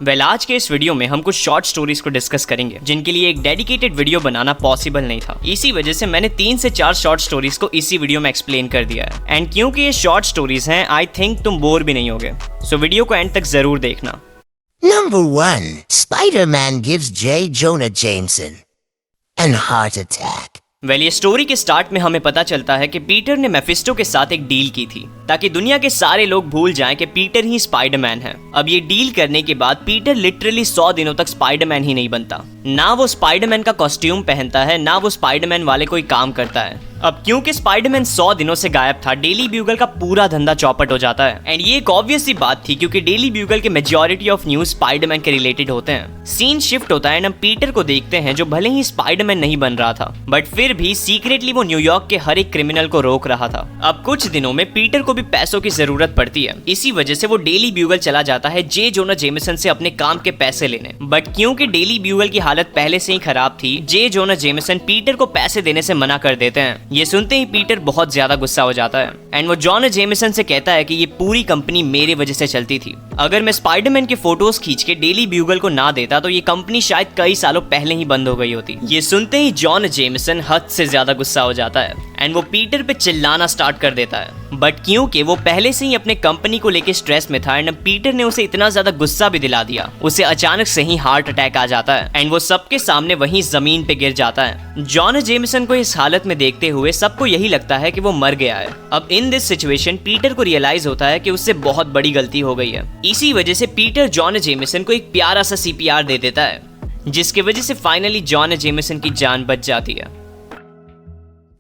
आज के इस वीडियो में हम कुछ शॉर्ट स्टोरीज को डिस्कस करेंगे जिनके लिए एक डेडिकेटेड वीडियो बनाना पॉसिबल नहीं था। इसी वजह से मैंने 3 से 4 शॉर्ट स्टोरीज को इसी वीडियो में एक्सप्लेन कर दिया है। एंड क्योंकि ये शॉर्ट स्टोरीज हैं, आई थिंक तुम बोर भी नहीं होगे। सो वीडियो को एंड तक जरूर देखना। Number 1. Spider-Man gives J. Jonah Jameson an heart attack. ये स्टोरी के स्टार्ट में हमें पता चलता है कि पीटर ने मेफिस्टो के साथ एक डील की थी ताकि दुनिया के सारे लोग भूल जाएं कि पीटर ही स्पाइडरमैन है। अब ये डील करने के बाद पीटर लिटरली 100 दिनों तक स्पाइडरमैन ही नहीं बनता। ना वो स्पाइडरमैन का कॉस्ट्यूम पहनता है, ना वो स्पाइडरमैन वाले कोई काम करता है। अब क्योंकि स्पाइडरमैन 100 दिनों से गायब था, डेली ब्यूगल का पूरा धंधा चौपट हो जाता है। एंड ये एक ऑब्वियस सी बात थी क्योंकि डेली ब्यूगल के मेजॉरिटी ऑफ न्यूज स्पाइडरमैन के रिलेटेड होते हैं। सीन शिफ्ट होता है, हम पीटर को देखते हैं जो भले ही स्पाइडरमैन नहीं बन रहा था, बट फिर भी सीक्रेटली वो न्यूयॉर्क के हर एक क्रिमिनल को रोक रहा था। अब कुछ दिनों में पीटर को भी पैसों की जरूरत पड़ती है, इसी वजह से वो डेली ब्यूगल चला जाता है जे जोना जेमिसन से अपने काम के पैसे लेने। बट क्योंकि डेली ब्यूगल की हालत पहले से ही खराब थी, जे जोना जेमिसन पीटर को पैसे देने से मना कर देते हैं। ये सुनते ही पीटर बहुत ज्यादा गुस्सा हो जाता है एंड वो जोना जेमिसन से कहता है कि ये पूरी कंपनी मेरे वजह से चलती थी। अगर मैं स्पाइडरमैन के फोटोज खींच के डेली ब्यूगल को ना देता तो ये कंपनी शायद कई सालों पहले ही बंद हो गई होती। ये सुनते ही जॉन जेमिसन हद से ज्यादा गुस्सा हो जाता है एंड वो पीटर पे चिल्लाना स्टार्ट कर देता है। बट क्योंकि वो पहले से ही अपने कंपनी को लेके स्ट्रेस में था एंड पीटर ने उसे इतना ज्यादा गुस्सा भी दिला दिया, उसे अचानक से ही हार्ट अटैक आ जाता है एंड वो सबके सामने वहीं जमीन पे गिर जाता है। जॉन जेमिसन को इस हालत में देखते हुए सबको यही लगता है कि वो मर गया है। अब इन दिस सिचुएशन पीटर को रियलाइज होता है कि उससे बहुत बड़ी गलती हो गई है। इसी वजह से पीटर जॉन जेमिसन को एक प्यारा सा CPR दे देता है, जिसकी वजह से फाइनली जॉन जेमिसन की जान बच जाती है।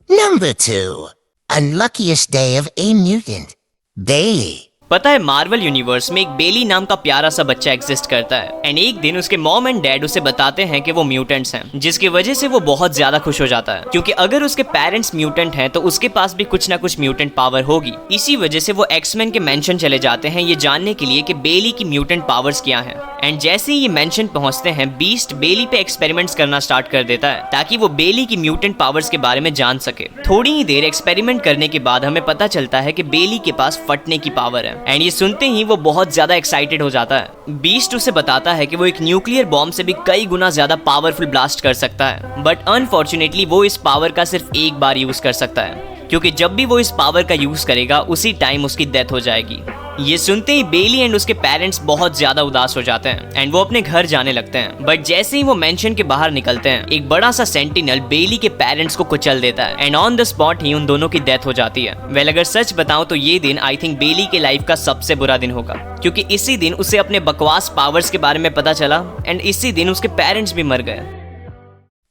Number 2. Unluckiest day of a mutant. Bailey. पता है मार्वल यूनिवर्स में एक बेली नाम का प्यारा सा बच्चा एग्जिस्ट करता है एंड एक दिन उसके मॉम एंड डैड उसे बताते हैं कि वो म्यूटेंट्स हैं, जिसकी वजह से वो बहुत ज्यादा खुश हो जाता है क्योंकि अगर उसके पेरेंट्स म्यूटेंट हैं तो उसके पास भी कुछ ना कुछ म्यूटेंट पावर होगी। इसी वजह से वो एक्समैन के मेंशन चले जाते हैं ये जानने के लिए कि बेली की म्यूटेंट पावर्स क्या हैं। एंड जैसे ही ये मेंशन पहुंचते हैं, बीस्ट बेली पे एक्सपेरिमेंट्स करना स्टार्ट कर देता है ताकि वो बेली की म्यूटेंट पावर्स के बारे में जान सके। थोड़ी ही देर एक्सपेरिमेंट करने के बाद हमें पता चलता है कि बेली के पास फटने की पावर है एंड ये सुनते ही वो बहुत ज्यादा एक्साइटेड हो जाता है। बीस्ट उसे बताता है कि वो एक न्यूक्लियर बॉम्ब से भी कई गुना ज्यादा पावरफुल ब्लास्ट कर सकता है, बट अनफॉर्चुनेटली वो इस पावर का सिर्फ एक बार यूज कर सकता है क्योंकि जब भी वो इस पावर का यूज करेगा उसी टाइम उसकी डेथ हो जाएगी। ये सुनते ही बेली एंड उसके पेरेंट्स बहुत ज्यादा उदास हो जाते हैं एंड वो अपने घर जाने लगते हैं। बट जैसे ही वो मेंशन के बाहर निकलते हैं, एक बड़ा सा सेंटिनल बेली के पेरेंट्स को कुचल देता है एंड ऑन द स्पॉट ही उन दोनों की डेथ हो जाती है। अगर सच बताऊं तो ये दिन आई थिंक बेली के लाइफ का सबसे बुरा दिन होगा क्योंकि इसी दिन उसे अपने बकवास पावर्स के बारे में पता चला एंड इसी दिन उसके पेरेंट्स भी मर गए।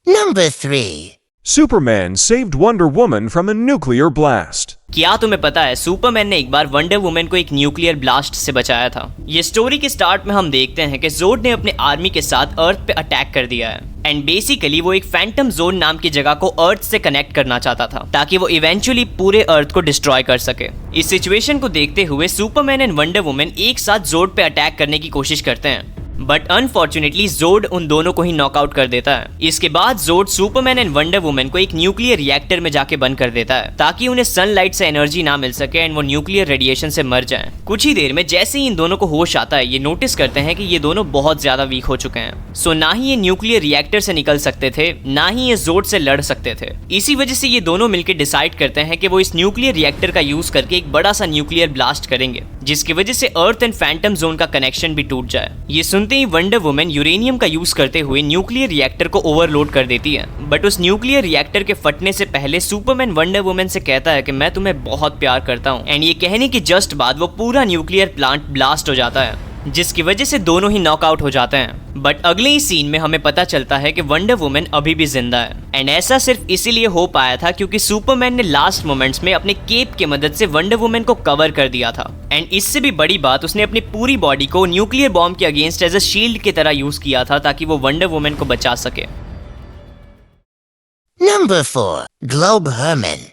Number 3. Superman saved Wonder Woman from a nuclear blast. क्या तुम्हें पता है सुपरमैन ने एक बार वंडर वुमन को एक न्यूक्लियर ब्लास्ट से बचाया था। ये स्टोरी के स्टार्ट में हम देखते हैं कि जोड ने अपने आर्मी के साथ अर्थ पे अटैक कर दिया है एंड बेसिकली वो एक फैंटम जोन नाम की जगह को अर्थ से कनेक्ट करना चाहता था ताकि वो इवेंचुअली पूरे अर्थ को डिस्ट्रॉय कर सके। इस सिचुएशन को देखते हुए सुपरमैन एंड वंडर वुमन एक साथ जोड पे अटैक करने की कोशिश करते हैं, बट अनफॉर्चुनेटली जोड उन दोनों को ही नॉकआउट कर देता है। इसके बाद जोड सुपरमैन एंड वंडर वुमन को एक न्यूक्लियर रिएक्टर में जाके बंद कर देता है ताकि उन्हें सनलाइट से एनर्जी ना मिल सके एंड वो न्यूक्लियर रेडिएशन से मर जाएं। कुछ ही देर में जैसे ही इन दोनों को होश आता है, ये नोटिस करते हैं कि ये दोनों बहुत ज्यादा वीक हो चुके हैं। सो ना ही ये न्यूक्लियर रिएक्टर से निकल सकते थे, ना ही ये जोड से लड़ सकते थे। इसी वजह से ये दोनों मिलकर डिसाइड करते हैं कि वो इस न्यूक्लियर रिएक्टर का यूज करके एक बड़ा सा न्यूक्लियर ब्लास्ट करेंगे, जिसकी वजह से अर्थ एंड फैंटम जोन का कनेक्शन भी टूट जाए। ये सुनते ही वंडर वुमन यूरेनियम का यूज करते हुए न्यूक्लियर रिएक्टर को ओवरलोड कर देती है, बट उस न्यूक्लियर रिएक्टर के फटने से पहले सुपरमैन वंडर वुमन से कहता है कि मैं तुम्हें बहुत प्यार करता हूँ एंड ये कहने के जस्ट बाद वो पूरा न्यूक्लियर प्लांट ब्लास्ट हो जाता है, जिसकी वजह से दोनों ही नॉकआउट हो जाते हैं। बट अगले ही सीन में हमें पता चलता है कि वंडर वुमन अभी भी जिंदा है एंड ऐसा सिर्फ इसीलिए हो पाया था क्योंकि सुपरमैन ने लास्ट मोमेंट्स में अपने केप की मदद से वंडर वुमन को कवर कर दिया था एंड इससे भी बड़ी बात, उसने अपनी पूरी बॉडी को न्यूक्लियर बॉम्ब के अगेंस्ट एज अ शील्ड की तरह यूज किया था ताकि वो वंडर वुमन को बचा सके। Number 4. Globe Herman.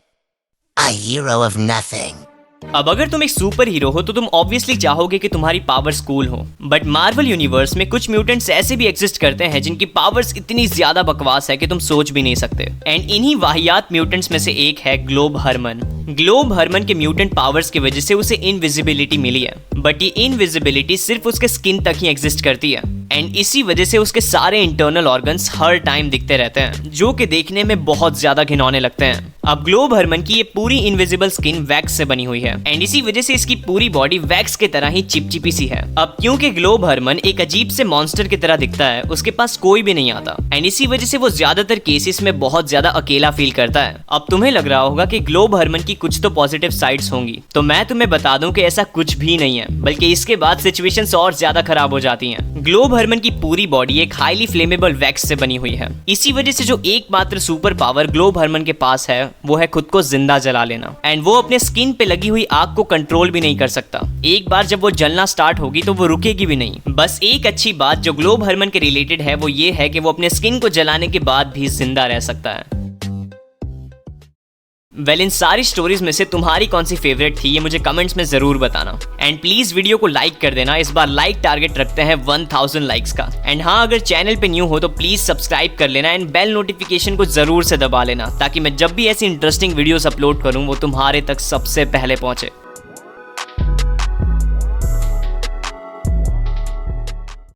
A hero of nothing. अब अगर तुम एक सुपर हीरो हो तो तुम ऑब्वियसली चाहोगे कि तुम्हारी पावर्स कूल हो, बट मार्वल यूनिवर्स में कुछ म्यूटेंट्स ऐसे भी एग्जिस्ट करते हैं जिनकी पावर्स इतनी ज्यादा बकवास है कि तुम सोच भी नहीं सकते। एंड इन्हीं वाहियात म्यूटेंट्स में से एक है ग्लोब हरमन। ग्लोब हर्मन के म्यूटेंट पावर्स की वजह से उसे इनविजिबिलिटी मिली है, बट ये इनविजिबिलिटी सिर्फ उसके स्किन तक ही एग्जिस्ट करती है एंड इसी वजह से उसके सारे इंटरनल ऑर्गन्स हर टाइम दिखते रहते हैं, जो कि देखने में बहुत ज्यादा घिनौने लगते हैं। अब ग्लोब हर्मन की ये पूरी इनविजिबल स्किन वैक्स से बनी हुई है एंड इसी वजह से इसकी पूरी बॉडी वैक्स की तरह ही चिपचिपी सी है। अब क्योंकि ग्लोब हर्मन एक अजीब से मॉन्स्टर की तरह दिखता है, उसके पास कोई भी नहीं आता एंड इसी वजह से वो ज्यादातर केसेस में बहुत ज्यादा अकेला फील करता है। अब तुम्हें लग रहा होगा कि ग्लोब हर्मन की कुछ तो पॉजिटिव साइड्स होंगी, तो मैं तुम्हें बता दूं कि ऐसा कुछ भी नहीं है, बल्कि इसके बाद सिचुएशंस और ज्यादा खराब हो जाती हैं। ग्लोब हर्मन की पूरी बॉडी एक हाईली फ्लेमेबल वैक्स से बनी हुई है। इसी वजह से जो एकमात्र सुपर पावर ग्लोब हर्मन के पास है वो है खुद को जिंदा जला लेना एंड वो अपने स्किन पे लगी हुई आग को कंट्रोल भी नहीं कर सकता। एक बार जब वो जलना स्टार्ट होगी तो वो रुकेगी भी नहीं। बस एक अच्छी बात जो ग्लोब हर्मन के रिलेटेड है वो ये है कि वो अपने स्किन को जलाने के बाद भी जिंदा रह सकता है। इन सारी स्टोरीज में से तुम्हारी कौन सी फेवरेट थी ये मुझे कमेंट्स में जरूर बताना एंड प्लीज वीडियो को लाइक कर देना। इस बार लाइक टारगेट रखते हैं 1000 लाइक्स का एंड हाँ, अगर चैनल पे न्यू हो तो प्लीज सब्सक्राइब कर लेना एंड बेल नोटिफिकेशन को जरूर से दबा लेना ताकि मैं जब भी ऐसी इंटरेस्टिंग वीडियोस अपलोड करूं वो तुम्हारे तक सबसे पहले पहुंचे।